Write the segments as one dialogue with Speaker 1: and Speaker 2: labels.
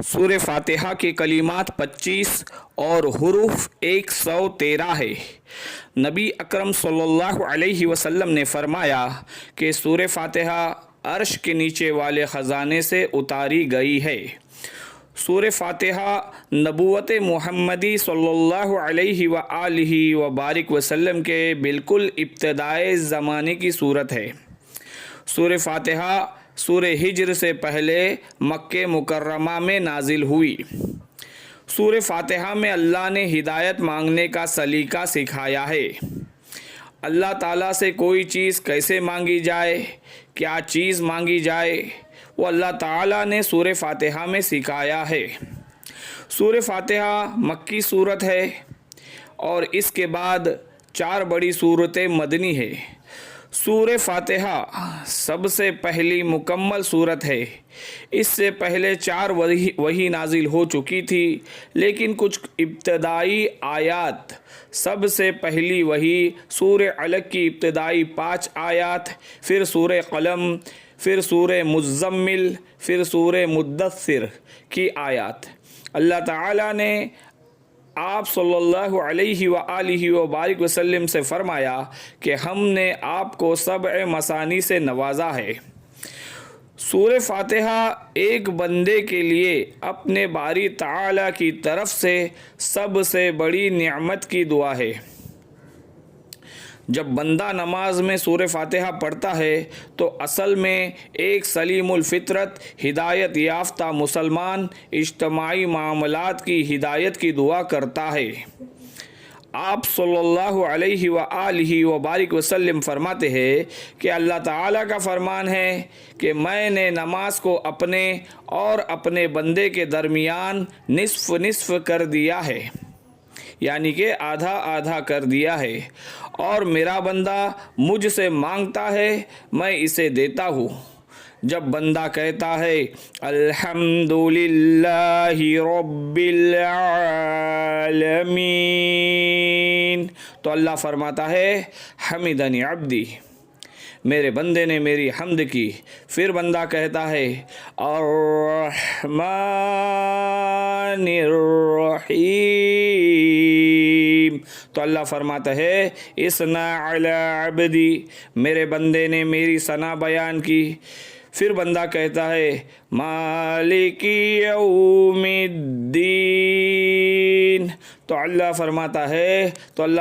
Speaker 1: سورہ فاتحہ کے کلمات 25 اور حروف 113 ہے۔ نبی اکرم صلی اللہ علیہ وسلم نے فرمایا کہ سورہ فاتحہ عرش کے نیچے والے خزانے سے اتاری گئی ہے۔ سورہ فاتحہ نبوت محمدی صلی اللہ علیہ وآلہ وبارک وسلم کے بالکل ابتدائے زمانے کی صورت ہے۔ سورہ فاتحہ سورہ ہجر سے پہلے مکہ مکرمہ میں نازل ہوئی۔ سورہ فاتحہ میں اللہ نے ہدایت مانگنے کا سلیقہ سکھایا ہے۔ اللہ تعالیٰ سے کوئی چیز کیسے مانگی جائے، کیا چیز مانگی جائے، وہ اللہ تعالیٰ نے سورہ فاتحہ میں سکھایا ہے۔ سورہ فاتحہ مکی صورت ہے اور اس کے بعد 4 بڑی صورتیں مدنی ہے۔ سورہ فاتحہ سب سے پہلی مکمل صورت ہے۔ اس سے پہلے 4 وحی نازل ہو چکی تھی، لیکن کچھ ابتدائی آیات۔ سب سے پہلی وحی سورہ علق کی ابتدائی 5 آیات، پھر سورہ قلم، پھر سورہ مزمل، پھر سورہ مدثر کی آیات۔ اللہ تعالیٰ نے آپ صلی اللہ علیہ وآلہ وبارک وسلم سے فرمایا کہ ہم نے آپ کو 7 مثانی سے نوازا ہے۔ سورہ فاتحہ ایک بندے کے لیے اپنے باری تعالیٰ کی طرف سے سب سے بڑی نعمت کی دعا ہے۔ جب بندہ نماز میں سورہ فاتحہ پڑھتا ہے تو اصل میں ایک سلیم الفطرت ہدایت یافتہ مسلمان اجتماعی معاملات کی ہدایت کی دعا کرتا ہے۔ آپ صلی اللہ علیہ وآلہ وبارک وسلم فرماتے ہیں کہ اللہ تعالیٰ کا فرمان ہے کہ میں نے نماز کو اپنے اور اپنے بندے کے درمیان نصف نصف کر دیا ہے، یعنی کہ آدھا آدھا کر دیا ہے، اور میرا بندہ مجھ سے مانگتا ہے میں اسے دیتا ہوں۔ جب بندہ کہتا ہے الحمدللہ رب العالمین تو اللہ فرماتا ہے حمدنی عبدی، میرے بندے نے میری حمد کی۔ پھر بندہ کہتا ہے الرحمن الرحیم تو اللہ فرماتا ہے اثنا علی عبدی، میرے بندے نے میری ثنا بیان کی۔ پھر بندہ کہتا ہے مالک یوم الدین تو اللہ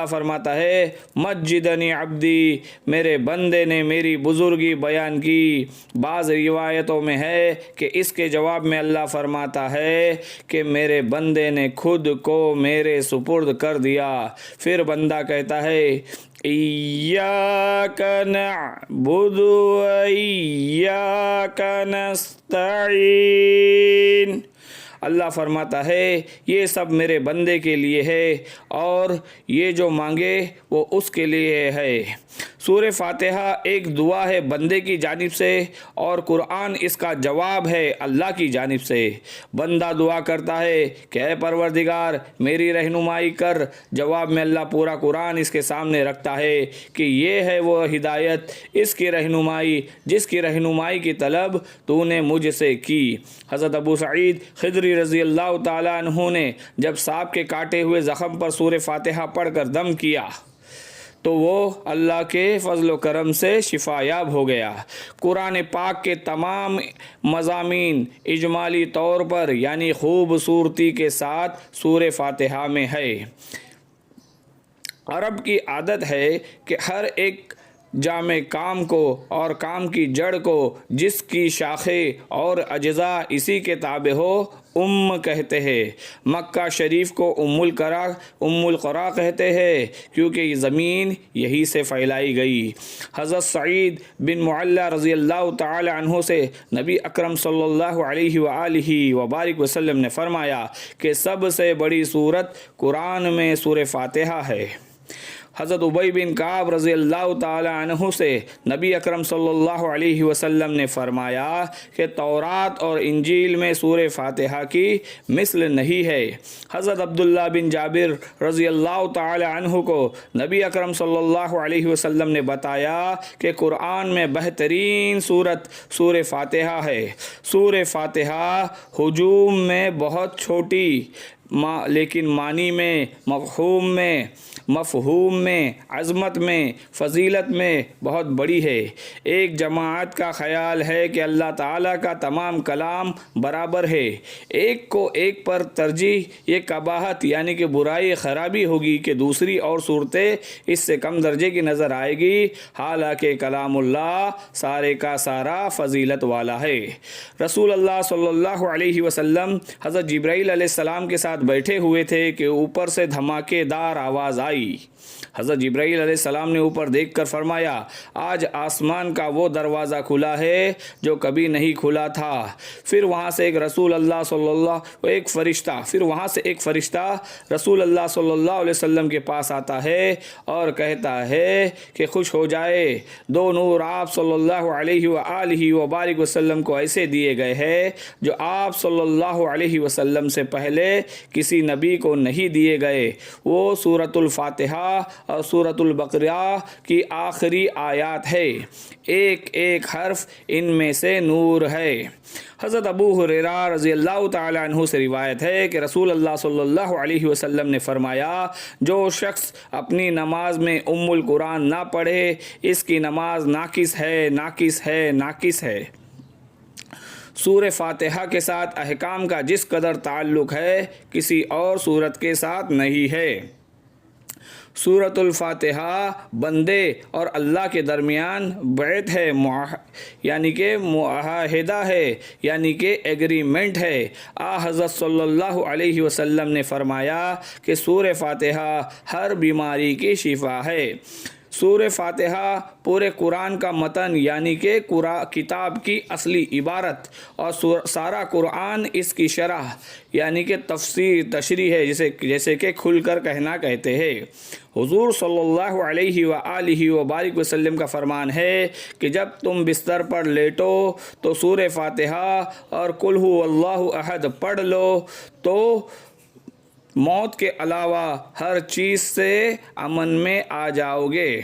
Speaker 1: فرماتا ہے مجدنی عبدی، میرے بندے نے میری بزرگی بیان کی۔ بعض روایتوں میں ہے کہ اس کے جواب میں اللہ فرماتا ہے کہ میرے بندے نے خود کو میرے سپرد کر دیا۔ پھر بندہ کہتا ہے ایاک نعبد و ایاک نستعین، اللہ فرماتا ہے یہ سب میرے بندے کے لیے ہے اور یہ جو مانگے وہ اس کے لیے ہے۔ سورہ فاتحہ ایک دعا ہے بندے کی جانب سے اور قرآن اس کا جواب ہے اللہ کی جانب سے۔ بندہ دعا کرتا ہے کہ اے پروردگار میری رہنمائی کر، جواب میں اللہ پورا قرآن اس کے سامنے رکھتا ہے کہ یہ ہے وہ ہدایت، اس کی رہنمائی جس کی رہنمائی کی طلب تو نے مجھ سے کی۔ حضرت ابو سعید خدری رضی اللہ تعالیٰ عنہ نے جب سانپ کے کاٹے ہوئے زخم پر سورہ فاتحہ پڑھ کر دم کیا تو وہ اللہ کے فضل و کرم سے شفا یاب ہو گیا۔ قرآن پاک کے تمام مضامین اجمالی طور پر یعنی خوبصورتی کے ساتھ سورہ فاتحہ میں ہے۔ عرب کی عادت ہے کہ ہر ایک جامع کام کو اور کام کی جڑ کو جس کی شاخیں اور اجزاء اسی کے تابع ہو کہتے ہیں۔ مکہ شریف کو ام القرا کہتے ہیں کیونکہ یہ زمین یہی سے پھیلائی گئی۔ حضرت سعید بن معلہ رضی اللہ تعالی عنہ سے نبی اکرم صلی اللہ علیہ وآلہ وبارک وسلم نے فرمایا کہ سب سے بڑی سورت قرآن میں سورہ فاتحہ ہے۔ حضرت ابی بن کعب رضی اللہ تعالی عنہ سے نبی اکرم صلی اللہ علیہ وسلم نے فرمایا کہ تورات اور انجیل میں سورہ فاتحہ کی مثل نہیں ہے۔ حضرت عبداللہ بن جابر رضی اللہ تعالی عنہ کو نبی اکرم صلی اللہ علیہ وسلم نے بتایا کہ قرآن میں بہترین صورت سورہ فاتحہ ہے۔ سورہ فاتحہ ہجوم میں بہت چھوٹی لیکن معنی میں، مفہوم میں، عظمت میں، فضیلت میں بہت بڑی ہے۔ ایک جماعت کا خیال ہے کہ اللہ تعالیٰ کا تمام کلام برابر ہے، ایک کو ایک پر ترجیح، یہ قباحت یعنی کہ برائی خرابی ہوگی کہ دوسری اور صورتیں اس سے کم درجے کی نظر آئے گی، حالانکہ کلام اللہ سارے کا سارا فضیلت والا ہے۔ رسول اللہ صلی اللہ علیہ وسلم حضرت جبرائیل علیہ السلام کے ساتھ بیٹھے ہوئے تھے کہ اوپر سے دھماکے دار آواز آئی۔ حضرت جبرائیل علیہ السلام نے اوپر دیکھ کر فرمایا، آج آسمان کا وہ دروازہ کھلا ہے جو کبھی نہیں کھلا تھا۔ پھر وہاں سے ایک فرشتہ رسول اللہ صلی اللہ علیہ وسلم کے پاس آتا ہے اور کہتا ہے کہ خوش ہو جائے، دو نور آپ صلی اللہ علیہ وآلہ وبارک وسلم کو ایسے دیے گئے ہیں جو آپ صلی اللہ علیہ وسلم سے پہلے کسی نبی کو نہیں دیے گئے۔ وہ سورۃ الفاتحہ اور سورۃ البقرہ کی آخری آیات ہے، ایک ایک حرف ان میں سے نور ہے۔ حضرت ابو ہریرہ رضی اللہ تعالی عنہ سے روایت ہے کہ رسول اللہ صلی اللہ علیہ وسلم نے فرمایا، جو شخص اپنی نماز میں ام القرآن نہ پڑھے اس کی نماز ناقص ہے۔ سورہ فاتحہ کے ساتھ احکام کا جس قدر تعلق ہے کسی اور سورت کے ساتھ نہیں ہے۔ سورۃ الفاتحہ بندے اور اللہ کے درمیان بیعت ہے، یعنی کہ معاہدہ ہے، یعنی کہ ایگریمنٹ ہے۔ حضرت صلی اللہ علیہ وسلم نے فرمایا کہ سورہ فاتحہ ہر بیماری کی شفا ہے۔ سورہ فاتحہ پورے قرآن کا متن یعنی کہ کتاب کی اصلی عبارت، اور سارا قرآن اس کی شرح یعنی کہ تشریح ہے، جیسے کہ کھل کر کہنا کہتے ہیں۔ حضور صلی اللہ علیہ وآلہ وبارک وسلم کا فرمان ہے کہ جب تم بستر پر لیٹو تو سورہ فاتحہ اور قل هو اللہ احد پڑھ لو تو موت کے علاوہ ہر چیز سے امن میں آ جاؤ گے۔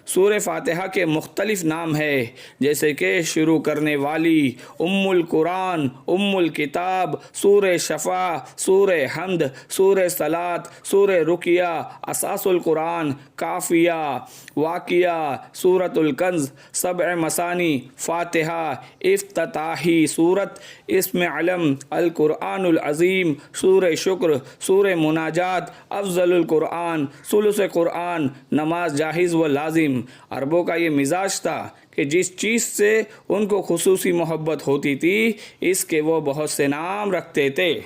Speaker 1: سورہ فاتحہ کے مختلف نام ہیں، جیسے کہ شروع کرنے والی، ام القرآن، ام الکتاب، سورہ شفا، سورہ حمد، سورہ صلاۃ، سورہ رقیہ، اساس القرآن، کافیہ، واقعہ، سورۃ الکنز، سبع مثانی، فاتحہ، افتتاحی سورت، اسم علم، القرآن العظیم، سورہ شکر، سورہ مناجات، افضل القرآن، ثلث قرآن، نماز جاہز و لازم۔ عربوں کا یہ مزاج تھا کہ جس چیز سے ان کو خصوصی محبت ہوتی تھی اس کے وہ بہت سے نام رکھتے تھے۔